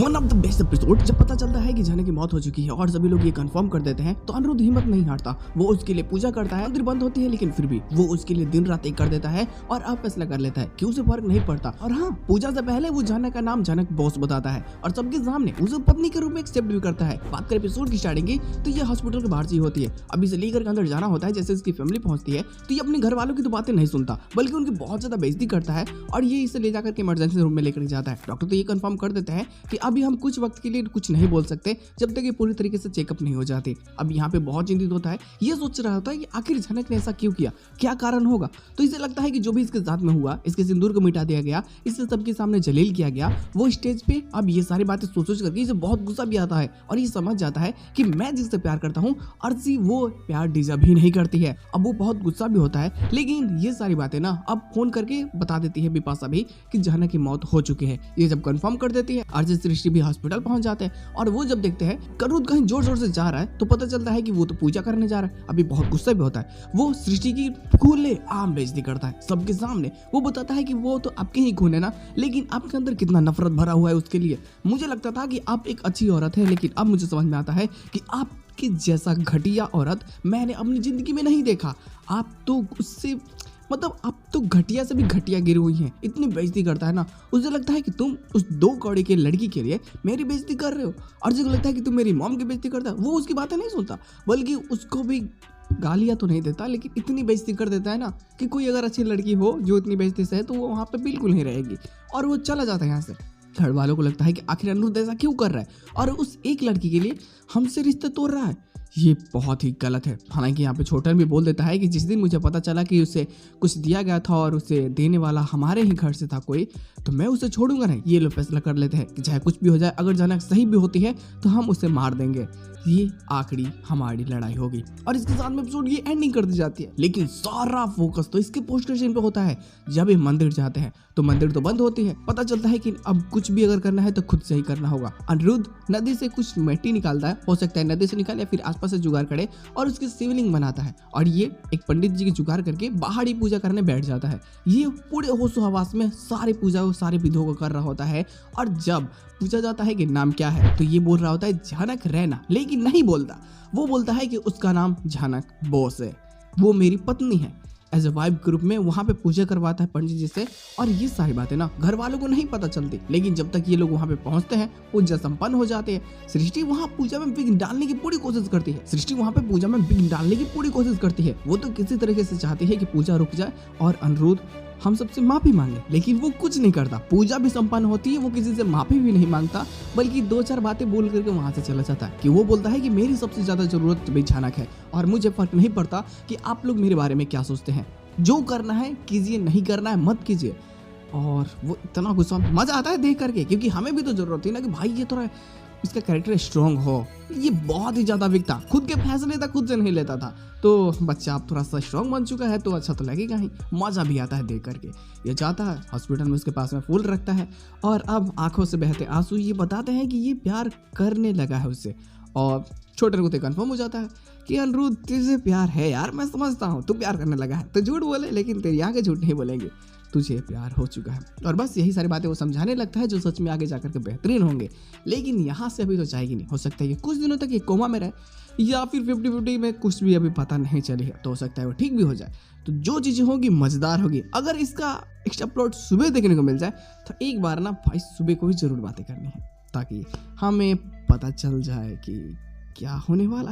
One of the best episode. जब पता चलता है कि जाने की मौत हो चुकी है और सभी लोग ये कंफर्म कर देते हैं तो अनिरुद्ध हिम्मत नहीं हारता। वो उसके लिए पूजा करता है। मंदिर बंद होती है लेकिन फिर भी वो उसके लिए दिन रात एक कर देता है और अब फैसला कर लेता है कि उसे फर्क नहीं पड़ता। और हाँ, पूजा से पहले वो जानक का नाम जानक बॉस बताता है और सबके सामने उसे पत्नी के रूप में एक्सेप्ट भी करता है। बात करें एपिसोड की स्टार्टिंग की तो ये हॉस्पिटल के बाहर से होती है। अभी से लेकर अंदर जाना होता है। जैसे इसकी फैमिली पहुंचती है तो ये अपने घर वालों की तो बातें नहीं सुनता बल्कि उनकी बहुत ज्यादा बेइज्जती करता है और ये इसे ले जाकर के इमरजेंसी रूम में लेकर जाता है। डॉक्टर तो ये कंफर्म कर देते हैं कि अभी हम कुछ वक्त के लिए कुछ नहीं बोल सकते जब तक ये पूरी तरीके से चेकअप नहीं हो जाती। अब यहाँ पे बहुत चिंतित होता है। ये सोच रहा होता है कि आखिर जनक ने ऐसा क्यों किया, क्या कारण होगा। तो इसे लगता है कि जो भी इसके साथ में हुआ, इसके सिंदूर को मिटा दिया गया, इससे सबके सामने जलील किया गया, वो स्टेज पे अब ये सारी बातें सोच करके इसे बहुत गुस्सा भी आता है और ये समझ जाता है कि मैं जिससे प्यार करता हूँ अर्जी वो प्यार डिजर्व ही नहीं करती है। अब वो बहुत गुस्सा भी होता है लेकिन ये सारी बातें ना अब फोन करके बता देती है बिपाशा भी कि जनक की मौत हो चुकी है। ये जब कंफर्म कर देती है अर्जी सृष्टि भी हॉस्पिटल पहुंच जाते हैं और वो जब देखते हैं अनिरुद्ध कहीं जोर जोर से जा रहा है तो पता चलता है कि वो तो पूजा करने जा रहा है। अभी बहुत गुस्सा भी होता है। वो सृष्टि की खुले आम बेइज्जती करता है सबके सामने। वो बताता है कि वो तो आपके ही खून है ना, लेकिन आपके अंदर कितना नफरत भरा हुआ है उसके लिए। मुझे लगता था कि आप एक अच्छी औरत है लेकिन अब मुझे समझ में आता है कि आपके जैसा घटिया औरत मैंने अपनी जिंदगी में नहीं देखा। आप तो उससे मतलब आप तो घटिया से भी घटिया गिरी हुई हैं। इतनी बेइज्जती करता है ना, उसे लगता है कि तुम उस 2 कौड़ी के लड़की के लिए मेरी बेइज्जती कर रहे हो और जिसको लगता है कि तुम मेरी मॉम की बेइज्जती करता है वो उसकी बातें नहीं सुनता बल्कि उसको भी गालियां तो नहीं देता लेकिन इतनी बेइज्जती कर देता है ना कि कोई अगर अच्छी लड़की हो जो इतनी बेइज्जती से है तो वो वहाँ पे बिल्कुल नहीं रहेगी और वो चला जाता है यहाँ से। घर वालों को लगता है कि आखिर अनिरुद्ध ऐसा क्यों कर रहा है और उस एक लड़की के लिए हमसे रिश्ते तोड़ रहा है। ये बहुत ही गलत है। हालांकि यहाँ पे छोटन भी बोल देता है कि जिस दिन मुझे पता चला कि उसे कुछ दिया गया था और उसे देने वाला हमारे ही घर से था कोई, तो मैं उसे छोड़ूंगा नहीं। ये लोग फैसला कर लेते हैं कि चाहे कुछ भी हो जाए, अगर जनक सही भी होती है तो हम उसे मार देंगे। ये आखिरी हमारी लड़ाई होगी और इसके साथ में एपिसोड ये एंडिंग कर दी जाती है। लेकिन सारा फोकस तो इसके पोस्ट क्रेडिट पे होता है। जब ये मंदिर जाते हैं तो मंदिर तो बंद होती है। पता चलता है कि अब कुछ भी अगर करना है तो खुद से ही करना होगा। अनिरुद्ध नदी से कुछ मिट्टी निकालता है, हो सकता है नदी से निकाले या फिर आसपास से जुगाड़ करे और उसकी शिवलिंग बनाता है और ये एक पंडित जी की जुगाड़ करके बाहर ही पूजा करने बैठ जाता है। ये पूरे होशो हवास में सारी पूजा को सारे विधियों को कर रहा होता है और जब पूछा जाता है कि नाम क्या है तो ये बोल रहा होता है जानक रैना, लेकिन नहीं बोलता। वो बोलता है कि उसका नाम जानक बोस है, वो मेरी पत्नी है। एज ए वाइफ ग्रुप में वहाँ पे पूजा करवाता है पंडित जी से और ये सारी बातें ना घर वालों को नहीं पता चलती। लेकिन जब तक ये लोग वहाँ पे पहुँचते हैं पूजा संपन्न हो जाती है। सृष्टि वहाँ पूजा में विघ्न डालने की पूरी कोशिश करती है। सृष्टि वहाँ पे पूजा में विघ्न डालने की पूरी कोशिश करती है। वो तो किसी तरीके से चाहती है कि पूजा रुक जाए और अनिरुद्ध हम सबसे माफी मांगे, लेकिन वो कुछ नहीं करता। पूजा भी संपन्न होती है, वो किसी से माफी भी नहीं मांगता बल्कि 2-4 बातें बोल करके वहां से चला जाता है कि वो बोलता है कि मेरी सबसे ज्यादा जरूरत भी जानक है और मुझे फर्क नहीं पड़ता कि आप लोग मेरे बारे में क्या सोचते हैं। जो करना है कीजिए, नहीं करना है मत कीजिए। और वो इतना गुस्सा, मजा आता है देख करके क्योंकि हमें भी तो जरूरत थी ना कि भाई ये थोड़ा इसका कैरेक्टर स्ट्रॉन्ग हो। ये बहुत ही ज्यादा वीक था, खुद के फैसले तक खुद से नहीं लेता था। तो बच्चा अब थोड़ा सा स्ट्रॉन्ग बन चुका है तो अच्छा तो लगेगा ही, मजा भी आता है देख करके। ये जाता है हॉस्पिटल में, उसके पास में फूल रखता है और अब आंखों से बहते आंसू ये बताते हैं कि ये प्यार करने लगा है उससे। और छोटे को तो कंफर्म हो जाता है कि अनिरुद्ध तुझे प्यार है यार, मैं समझता हूँ तू प्यार करने लगा है। तो झूठ बोले लेकिन तेरी आगे झूठ नहीं बोलेंगे, तुझे प्यार हो चुका है। और बस यही सारी बातें वो समझाने लगता है जो सच में आगे जाकर के बेहतरीन होंगे। लेकिन यहाँ से अभी तो जाएगी नहीं। हो सकता है कि कुछ दिनों तक ये कोमा में रहे या फिर 50-50 में, कुछ भी अभी पता नहीं चली है। तो हो सकता है वो ठीक भी हो जाए। तो जो चीज़ें होगी मज़ेदार होगी। अगर इसका एक्स्ट्रा प्लॉट सुबह देखने को मिल जाए तो एक बार ना भाई सुबह को ही जरूर बातें करनी है ताकि हमें पता चल जाए कि क्या होने वाला है।